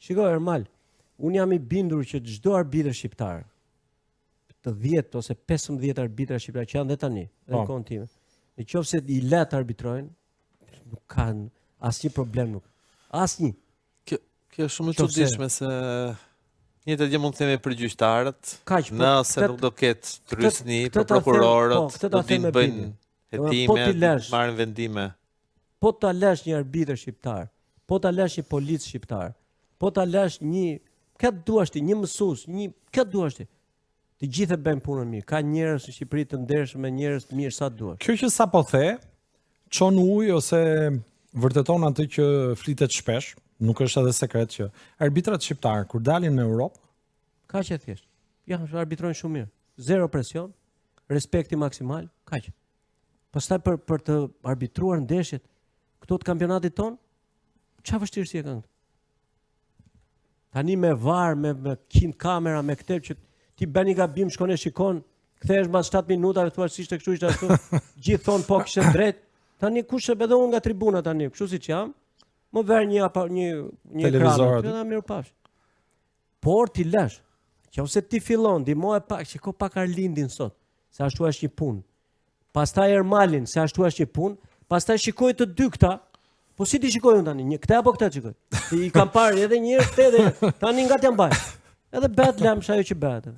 Shiko Ermal, unë jam I bindur që çdo arbitër shqiptar, të 10 ose 15 arbitra shqiptar që janë dhe tani, në kohën time, në qoftë se I let arbitrojnë, nuk kanë asnjë problem nuk. Asnjë. Kjo është shumë e çuditshme se një të gjë mund të themi për gjyqtarët, nëse nuk do ketë trysni për prokurorët, do të bëjnë hetime, marrin vendime. Po ta lësh një arbitër shqiptar, po ta lësh një polic shqiptar, po ta lësh këtë duash ti, një mësues, këtë duash ti. Të gjithë bëjnë punën mirë. Ka njerëz në Shqipëri të ndershëm, njerëz të mirë sa duash. Kjo që sapo the, çon ujë ose vërteton atë që flitet shpesh, nuk është edhe sekret që arbitrat shqiptar kur dalin në Europë, kaq e thjesht. Ja, arbitrojnë shumë mirë. Zero presion, respekti maksimal, kaq. Pastaj për të arbitruar ndeshjet këto të kampionatit ton, çfarë vështirësi e kanë? Tani me VAR, me 100 kamera, me këtë që ti bën një gabim, shkon e shikon, kthehesh mbas 7 minutave thua si ishte kështu, ishte ashtu. Gjithë thon po kishte drejt. Tani kush e edhe unë nga tribuna tani, kështu siç jam, më ver një televizor. Ekran, mirë pafsh. Por ti lësh, nëse ti fillon, ndihmoje pak, shiko pak Arlindin sot, se ashtu është një punë. Pastaj Ermalin, se ashtu është një punë, pastaj shikoj të dy këta. Po si ti shikoj unë tani, këtë apo këtë shikoj? I kam parë edhe një herë, tani nga t'jam bajë. Edhe bëhet lëmsh ajo që bëhet.